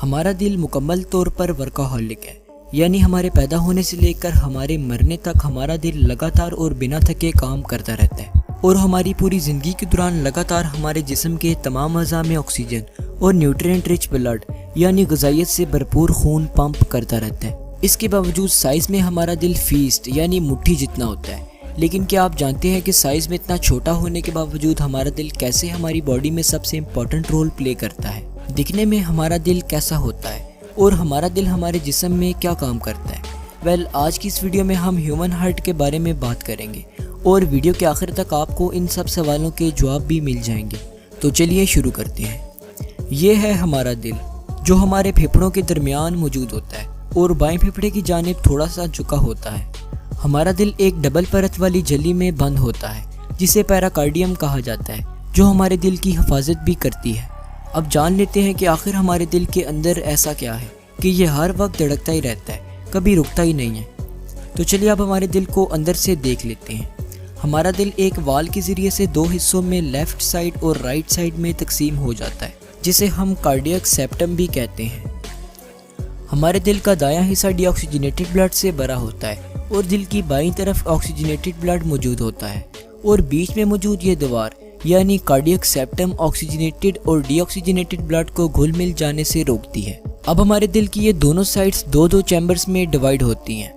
हमारा दिल मुकम्मल तौर पर वर्काहॉलिक है, यानी हमारे पैदा होने से लेकर हमारे मरने तक हमारा दिल लगातार और बिना थके काम करता रहता है और हमारी पूरी ज़िंदगी के दौरान लगातार हमारे जिस्म के तमाम अज़ा में ऑक्सीजन और न्यूट्रिएंट रिच ब्लड यानी ग़िज़ाइयत से भरपूर खून पंप करता रहता है। इसके बावजूद साइज़ में हमारा दिल फीस्ट यानी मुट्ठी जितना होता है। लेकिन क्या आप जानते हैं कि साइज़ में इतना छोटा होने के बावजूद हमारा दिल कैसे हमारी बॉडी में सबसे इम्पॉर्टेंट रोल प्ले करता है? दिखने में हमारा दिल कैसा होता है और हमारा दिल हमारे जिस्म में क्या काम करता है? आज की इस वीडियो में हम ह्यूमन हार्ट के बारे में बात करेंगे और वीडियो के आखिर तक आपको इन सब सवालों के जवाब भी मिल जाएंगे। तो चलिए शुरू करते हैं। ये है हमारा दिल जो हमारे फेफड़ों के दरमियान मौजूद होता है और बाएं फेफड़े की जानिब थोड़ा सा झुका होता है। हमारा दिल एक डबल परत वाली झिल्ली में बंद होता है जिसे पेरिकार्डियम कहा जाता है, जो हमारे दिल की हिफाजत भी करती है। अब जान लेते हैं कि आखिर हमारे दिल के अंदर ऐसा क्या है कि ये हर वक्त धड़कता ही रहता है, कभी रुकता ही नहीं है। तो चलिए अब हमारे दिल को अंदर से देख लेते हैं। हमारा दिल एक वाल के ज़रिए से दो हिस्सों में लेफ़्ट साइड और राइट साइड में तकसीम हो जाता है, जिसे हम कार्डियक सेप्टम भी कहते हैं। हमारे दिल का दायां हिस्सा डीऑक्सीजनेटेड ब्लड से भरा होता है और दिल की बाईं तरफ ऑक्सीजनेटेड ब्लड मौजूद होता है और बीच में मौजूद ये दीवार यानी कार्डियक सेप्टम ऑक्सीजनेटेड और डीऑक्सीजनेटेड ब्लड को घुल मिल जाने से रोकती है। अब हमारे दिल की ये दोनों साइड्स दो चैम्बर्स में डिवाइड होती हैं।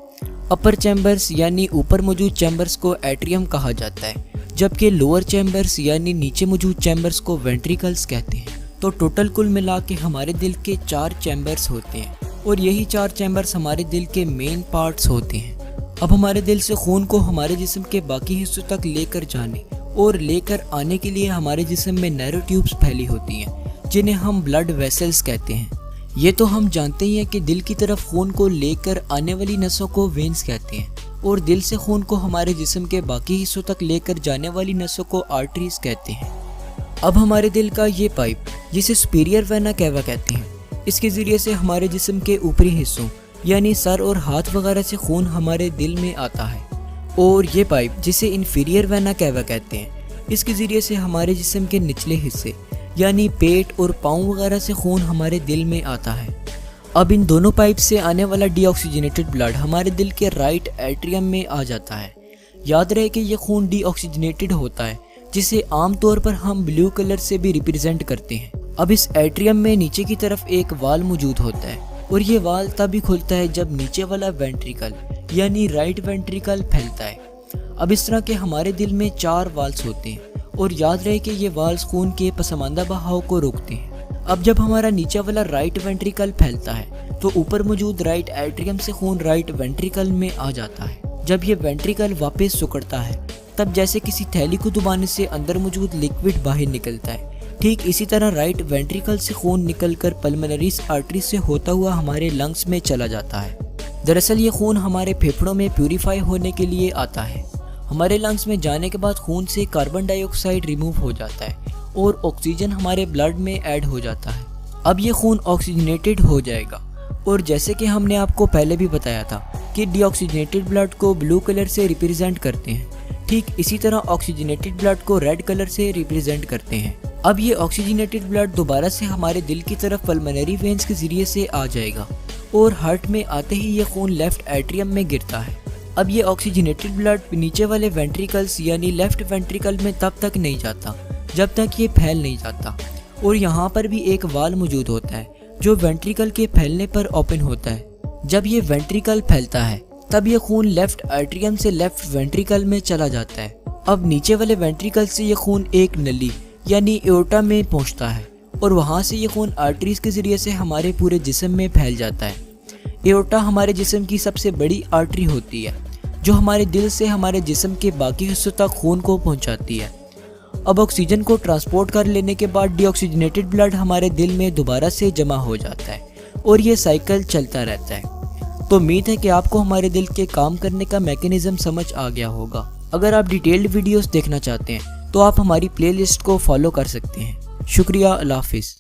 अपर चैम्बर्स यानी ऊपर मौजूद चैम्बर्स को एट्रियम कहा जाता है, जबकि लोअर चैम्बर्स यानी नीचे मौजूद चैम्बर्स को वेंट्रिकल्स कहते हैं। तो टोटल कुल मिला के हमारे दिल के 4 चैम्बर्स होते हैं और यही 4 चैम्बर्स हमारे दिल के मेन पार्ट्स होते हैं। अब हमारे दिल से खून को हमारे जिस्म के बाकी हिस्सों तक लेकर जाने और लेकर आने के लिए हमारे जिस्म में नैरो ट्यूब्स फैली होती हैं, जिन्हें हम ब्लड वेसल्स कहते हैं। ये तो हम जानते ही हैं कि दिल की तरफ खून को लेकर आने वाली नसों को वेन्स कहते हैं और दिल से खून को हमारे जिस्म के बाकी हिस्सों तक लेकर जाने वाली नसों को आर्टरीज कहते हैं। अब हमारे दिल का ये पाइप, जिसे सुपीरियर वेना कैवा कहते हैं, इसके ज़रिए से हमारे जिस्म के ऊपरी हिस्सों यानी सर और हाथ वगैरह से खून हमारे दिल में आता है और ये पाइप, जिसे इन्फीरियर वेना कैवा कहते हैं, इसके ज़रिए से हमारे जिस्म के निचले हिस्से यानी पेट और पाँव वगैरह से खून हमारे दिल में आता है। अब इन दोनों पाइप से आने वाला डीऑक्सीजनेटेड ब्लड हमारे दिल के राइट एट्रियम में आ जाता है। याद रहे कि यह खून डीऑक्सीजनेटेड होता है, जिसे आमतौर पर हम ब्लू कलर से भी रिप्रेजेंट करते हैं। अब इस एट्रियम में नीचे की तरफ एक वाल मौजूद होता है और ये वाल तभी खुलता है जब नीचे वाला वेंट्रिकल यानी राइट वेंट्रिकल फैलता है। अब इस तरह के हमारे दिल में 4 वाल्स होते हैं और याद रहे कि ये वाल्स खून के पसमानदा बहाव को रोकते हैं। अब जब हमारा नीचे वाला राइट वेंट्रिकल फैलता है तो ऊपर मौजूद राइट एट्रियम से खून राइट वेंट्रिकल में आ जाता है। जब ये वेंट्रिकल वापस सिकुड़ता है तब जैसे किसी थैली को दबाने से अंदर मौजूद लिक्विड बाहर निकलता है, ठीक इसी तरह राइट वेंट्रिकल से खून निकलकर पल्मोनरी आर्टरी से होता हुआ हमारे लंग्स में चला जाता है। दरअसल ये खून हमारे फेफड़ों में प्यूरिफाई होने के लिए आता है। हमारे लंग्स में जाने के बाद खून से कार्बन डाइऑक्साइड रिमूव हो जाता है और ऑक्सीजन हमारे ब्लड में ऐड हो जाता है। अब ये खून ऑक्सीजनेटेड हो जाएगा और जैसे कि हमने आपको पहले भी बताया था कि डीऑक्सीजनेटेड ब्लड को ब्लू कलर से रिप्रेजेंट करते हैं, ठीक इसी तरह ऑक्सीजनेटेड ब्लड को रेड कलर से रिप्रेजेंट करते हैं। अब ये ऑक्सीजनेटेड ब्लड दोबारा से हमारे दिल की तरफ पल्मोनरी वेन्स के ज़रिए से आ जाएगा और हार्ट में आते ही ये खून लेफ्ट एट्रियम में गिरता है। अब ये ऑक्सीजनेटेड ब्लड नीचे वाले वेंट्रिकल्स यानी लेफ्ट वेंट्रिकल में तब तक नहीं जाता जब तक ये फैल नहीं जाता और यहाँ पर भी एक वाल मौजूद होता है जो वेंट्रिकल के फैलने पर ओपन होता है। जब ये वेंट्रिकल फैलता है तब ये खून लेफ्ट एट्रियम से लेफ्ट वेंट्रिकल में चला जाता है। अब नीचे वाले वेंट्रिकल से ये खून एक नली यानी एओर्टा में पहुंचता है और वहां से ये खून आर्टरीज के ज़रिए से हमारे पूरे जिस्म में फैल जाता है। एओर्टा हमारे जिस्म की सबसे बड़ी आर्टरी होती है जो हमारे दिल से हमारे जिस्म के बाकी हिस्सों तक खून को पहुंचाती है। अब ऑक्सीजन को ट्रांसपोर्ट कर लेने के बाद डीऑक्सीजनेटेड ब्लड हमारे दिल में दोबारा से जमा हो जाता है और ये साइकिल चलता रहता है। तो उम्मीद है कि आपको हमारे दिल के काम करने का मैकेनिज्म समझ आ गया होगा। अगर आप डिटेल्ड वीडियोस देखना चाहते हैं तो आप हमारी प्लेलिस्ट को फॉलो कर सकते हैं। शुक्रिया, अल्लाह हाफिज़।